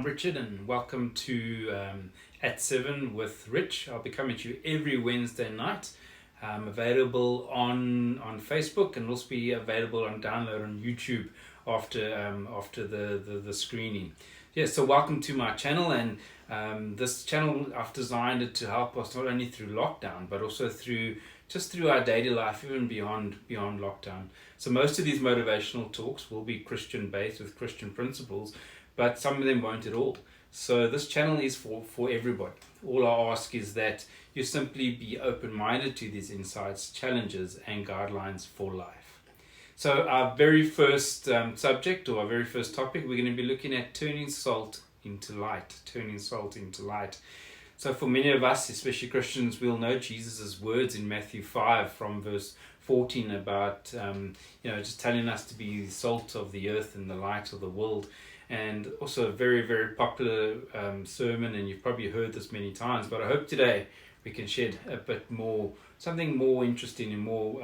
Richard, and welcome to At 7 with Rich. I'll be coming to you every Wednesday night. Available on Facebook, and also be available on download on YouTube after the screening. So welcome to my channel, and this channel, I've designed it to help us not only through lockdown, but also through our daily life, even beyond lockdown. So most of these motivational talks will be Christian based with Christian principles, but some of them won't at all. So this channel is for everybody. All I ask is that you simply be open-minded to these insights, challenges, and guidelines for life. So our very first subject, or our very first topic, we're going to be looking at turning salt into light. Turning salt into light. So for many of us, especially Christians, we'll know Jesus' words in Matthew 5 from verse 14 about, just telling us to be the salt of the earth and the light of the world. And also a very, very popular sermon, and you've probably heard this many times, but I hope today we can shed a bit more, something more interesting and more,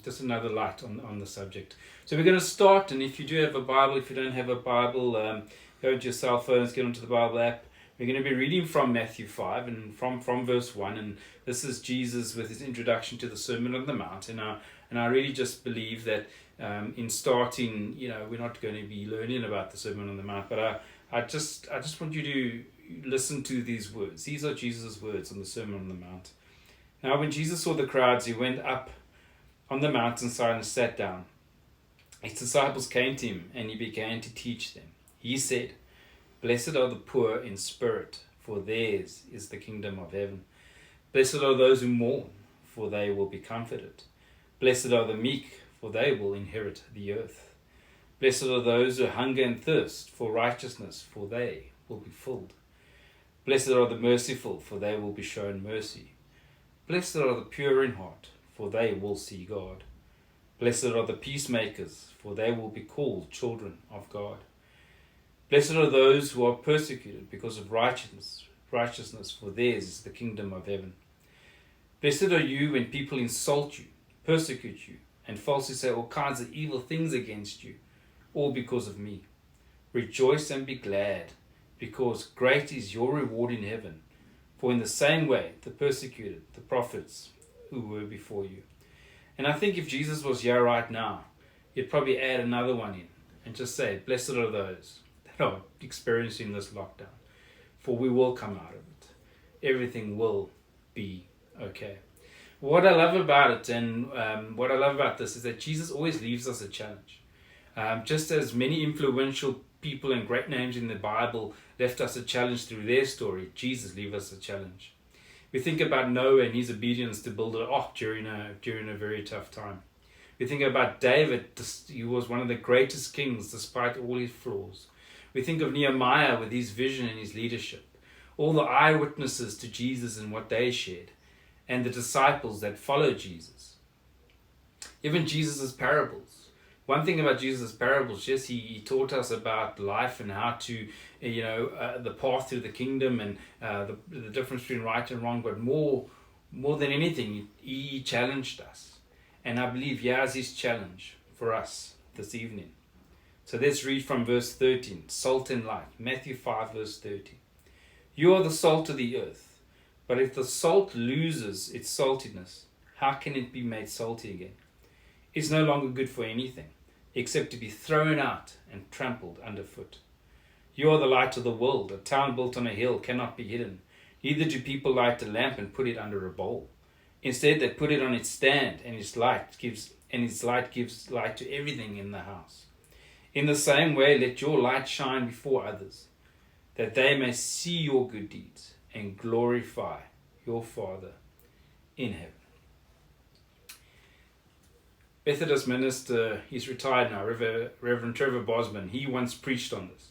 just another light on the subject. So we're going to start, and if you do have a Bible, if you don't have a Bible, go into your cell phones, get onto the Bible app. We're going to be reading from Matthew 5 and from verse 1, and this is Jesus with his introduction to the Sermon on the Mount. And I really just believe that in starting, we're not going to be learning about the Sermon on the Mount, but I just want you to listen to these words. These are Jesus' words on the Sermon on the Mount. Now, when Jesus saw the crowds, he went up on the mountainside and sat down. His disciples came to him, and he began to teach them. He said, "Blessed are the poor in spirit, for theirs is the kingdom of heaven. Blessed are those who mourn, for they will be comforted. Blessed are the meek, for they will inherit the earth. Blessed are those who hunger and thirst for righteousness, for they will be filled. Blessed are the merciful, for they will be shown mercy. Blessed are the pure in heart, for they will see God. Blessed are the peacemakers, for they will be called children of God. Blessed are those who are persecuted because of righteousness, for theirs is the kingdom of heaven. Blessed are you when people insult you, persecute you, and falsely say all kinds of evil things against you, all because of me. Rejoice and be glad, because great is your reward in heaven. For in the same way they persecuted the prophets who were before you." And I think if Jesus was here right now, he'd probably add another one in and just say, "Blessed are those that are experiencing this lockdown, for we will come out of it. Everything will be okay." What I love about it, and what I love about this, is that Jesus always leaves us a challenge. Just as many influential people and great names in the Bible left us a challenge through their story, Jesus leaves us a challenge. We think about Noah and his obedience to build an ark during a very tough time. We think about David. He was one of the greatest kings despite all his flaws. We think of Nehemiah with his vision and his leadership, all the eyewitnesses to Jesus and what they shared, and the disciples that followed Jesus. Even Jesus' parables. One thing about Jesus' parables, yes, he taught us about life and how to, the path to the kingdom, and the difference between right and wrong, but more than anything, he challenged us. And I believe here's his challenge for us this evening. So let's read from verse 13, salt and light, Matthew 5 verse 13. "You are the salt of the earth, but if the salt loses its saltiness, how can it be made salty again? It's no longer good for anything, except to be thrown out and trampled underfoot. You are the light of the world. A town built on a hill cannot be hidden. Neither do people light a lamp and put it under a bowl. Instead, they put it on its stand, and its light gives light to everything in the house. In the same way, let your light shine before others, that they may see your good deeds and glorify your Father in heaven." Methodist minister, he's retired now, Reverend Trevor Bosman, he once preached on this.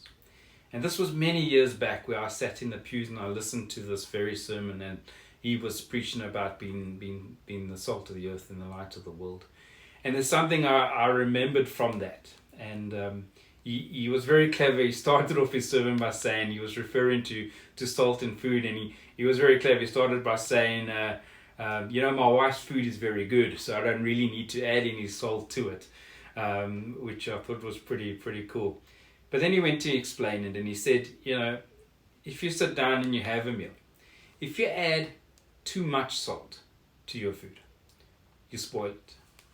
And this was many years back, where I sat in the pews and I listened to this very sermon, and he was preaching about being the salt of the earth and the light of the world. And there's something I remembered from that. And he was very clever. He started off his sermon by saying, he was referring to salt in food, and he was very clever. He started by saying, my wife's food is very good, so I don't really need to add any salt to it, which I thought was pretty cool. But then he went to explain it, and he said, if you sit down and you have a meal, if you add too much salt to your food, you spoil it.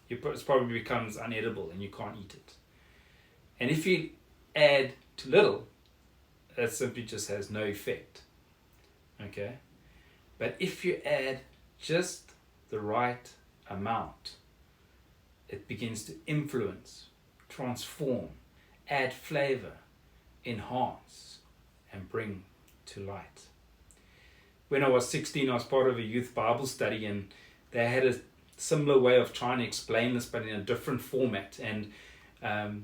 It probably becomes unedible and you can't eat it. And if you add too little, that simply just has no effect. Okay? But if you add just the right amount, it begins to influence, transform, add flavor, enhance, and bring to light. When I was 16, I was part of a youth Bible study, and they had a similar way of trying to explain this, but in a different format. And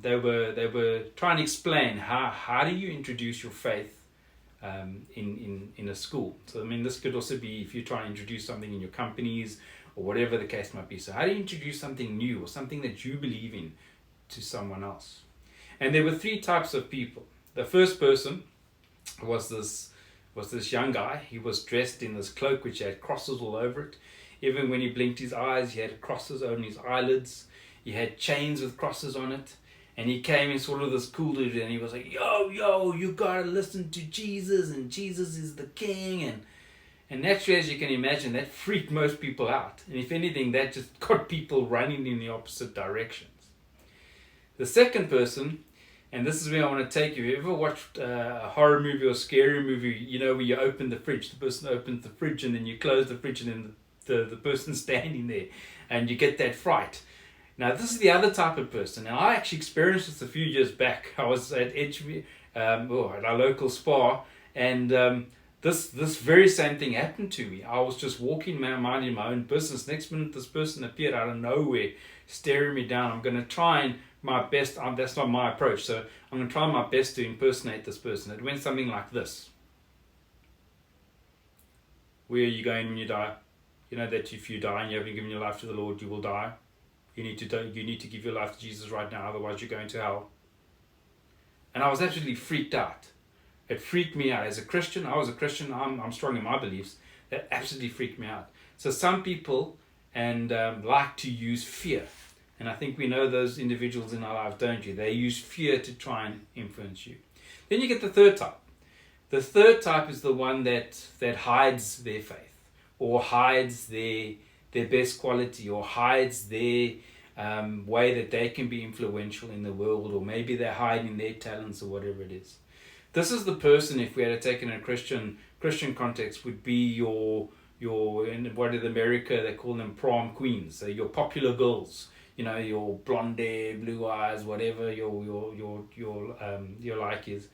they were trying to explain how do you introduce your faith in a school. So I mean, this could also be if you're trying to introduce something in your companies or whatever the case might be. So how do you introduce something new or something that you believe in to someone else? And there were three types of people. The first person was this young guy. He was dressed in this cloak which had crosses all over it. Even when he blinked his eyes, he had crosses on his eyelids. He had chains with crosses on it. And he came in sort of this cool dude, and he was like, yo, you gotta listen to Jesus, and Jesus is the king. And naturally, as you can imagine, that freaked most people out. And if anything, that just got people running in the opposite directions. The second person, and this is where I want to take you. Have you ever watched a horror movie or scary movie, where you open the fridge, the person opens the fridge, and then you close the fridge, and then the person standing there, and you get that fright. Now, this is the other type of person. Now, I actually experienced this a few years back. I was at Edgeview, at our local spa, and this very same thing happened to me. I was just walking, minding my own business. Next minute, this person appeared out of nowhere, staring me down. I'm going to try my best. That's not my approach, so I'm going to try my best to impersonate this person. It went something like this. Where are you going when you die? You know that if you die and you haven't given your life to the Lord, you will die. You need to give your life to Jesus right now, otherwise you're going to hell. And I was absolutely freaked out. It freaked me out. As a Christian, I was a Christian, I'm strong in my beliefs. That absolutely freaked me out. So some people like to use fear. And I think we know those individuals in our lives, don't you? They use fear to try and influence you. Then you get the third type. The third type is the one that hides their faith, or hides their best quality, or hides their way that they can be influential in the world, or maybe they're hiding their talents or whatever it is. This is the person, if we had to take it in a Christian context, would be your in what in America they call them prom queens, so your popular girls, your blonde hair, blue eyes, whatever your like is.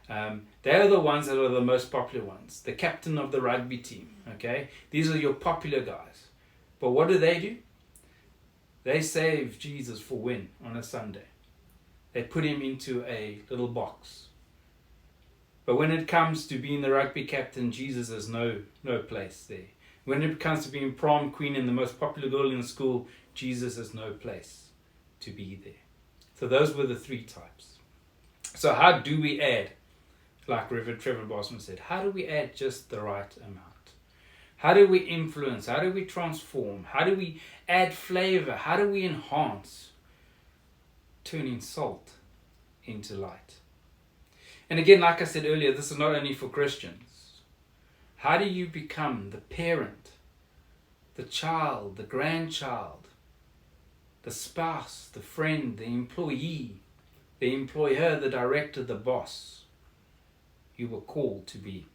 They are the ones that are the most popular ones. The captain of the rugby team, okay? These are your popular guys. But what do? They save Jesus for when on a Sunday? They put him into a little box. But when it comes to being the rugby captain, Jesus has no place there. When it comes to being prom queen and the most popular girl in the school, Jesus has no place to be there. So those were the three types. So how do we add, like Reverend Trevor Bosman said, how do we add just the right amount? How do we influence? How do we transform? How do we add flavor? How do we enhance? Turning salt into light. And again, like I said earlier, this is not only for Christians. How do you become the parent, the child, the grandchild, the spouse, the friend, the employee, the employer, the director, the boss you were called to be?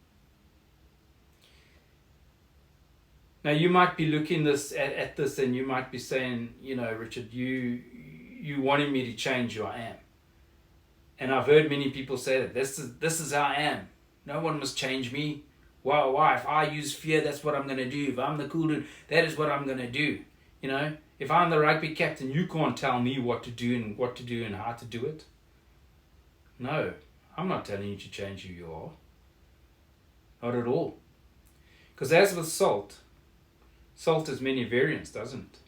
Now you might be looking at this and you might be saying, Richard, you wanted me to change who I am. And I've heard many people say that this is how I am. No one must change me. Well, why? If I use fear, that's what I'm going to do. If I'm the cool dude, that is what I'm going to do. If I'm the rugby captain, you can't tell me what to do and how to do it. No, I'm not telling you to change who you are. Not at all. Because as with salt has many variants, doesn't it?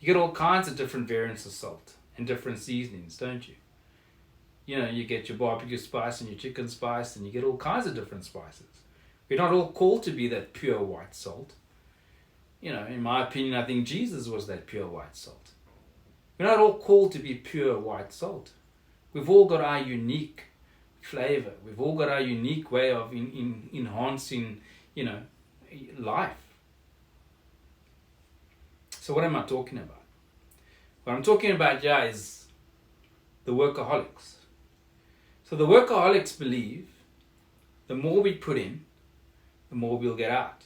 You get all kinds of different variants of salt and different seasonings, don't you? You get your barbecue spice and your chicken spice, and you get all kinds of different spices. We're not all called to be that pure white salt. In my opinion, I think Jesus was that pure white salt. We're not all called to be pure white salt. We've all got our unique flavor. We've all got our unique way of enhancing, life. So what am I talking about? What I'm talking about here is the workaholics. So the workaholics believe the more we put in, the more we'll get out.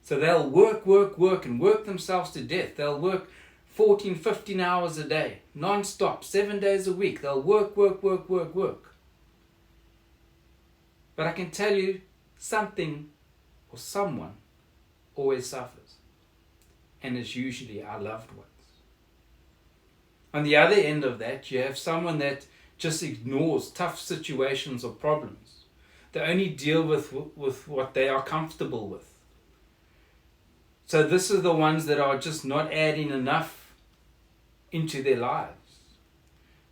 So they'll work and work themselves to death. They'll work 14, 15 hours a day, non-stop, 7 days a week. They'll work. But I can tell you, something or someone always suffers. And it's usually our loved ones. On the other end of that, you have someone that just ignores tough situations or problems. They only deal with what they are comfortable with. So this is the ones that are just not adding enough into their lives.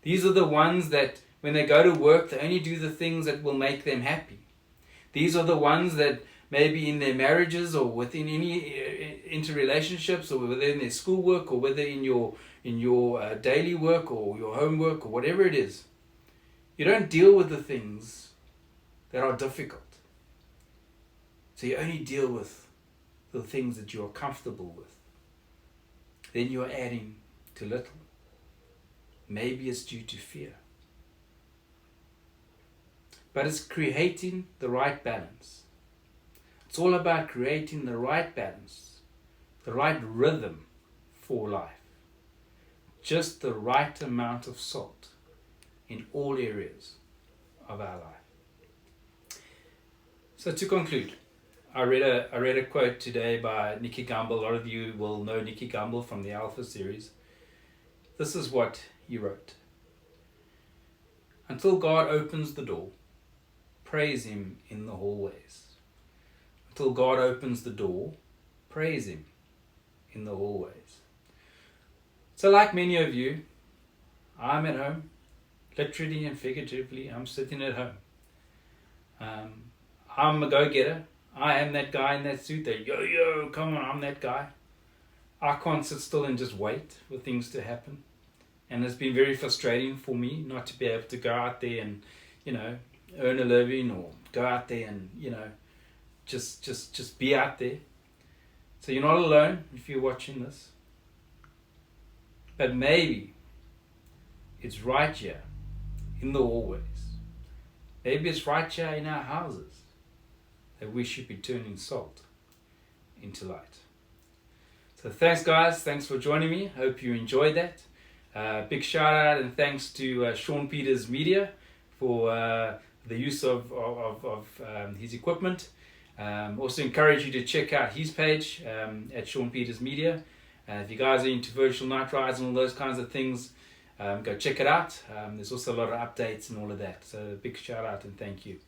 These are the ones that when they go to work, they only do the things that will make them happy. These are the ones that maybe in their marriages or within any interrelationships or within their schoolwork or whether in your daily work or your homework or whatever it is, you don't deal with the things that are difficult. So you only deal with the things that you are comfortable with. Then you are adding to little. Maybe it's due to fear. But it's creating the right balance. It's all about creating the right balance, the right rhythm for life. Just the right amount of salt in all areas of our life. So to conclude, I read a quote today by Nicky Gumbel. A lot of you will know Nicky Gumbel from the Alpha series. This is what he wrote. Until God opens the door, praise Him in the hallways. Until God opens the door, praise Him in the hallways. So like many of you, I'm at home, literally and figuratively, I'm sitting at home. I'm a go-getter. I am that guy in that suit that, yo, come on, I'm that guy. I can't sit still and just wait for things to happen. And it's been very frustrating for me not to be able to go out there and, earn a living or go out there and, just be out there. So you're not alone if you're watching this. But maybe it's right here in the hallways. Maybe it's right here in our houses that we should be turning salt into light. So thanks guys, thanks for joining me. Hope you enjoyed that. Big shout out and thanks to Sean Peters Media for the use of his equipment. Also encourage you to check out his page at Sean Peters Media. If you guys are into virtual night rides and all those kinds of things, go check it out. There's also a lot of updates and all of that. So big shout out and thank you.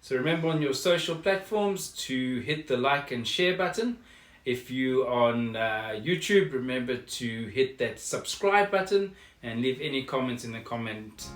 So remember on your social platforms to hit the like and share button. If you're on YouTube, remember to hit that subscribe button and leave any comments in the comment.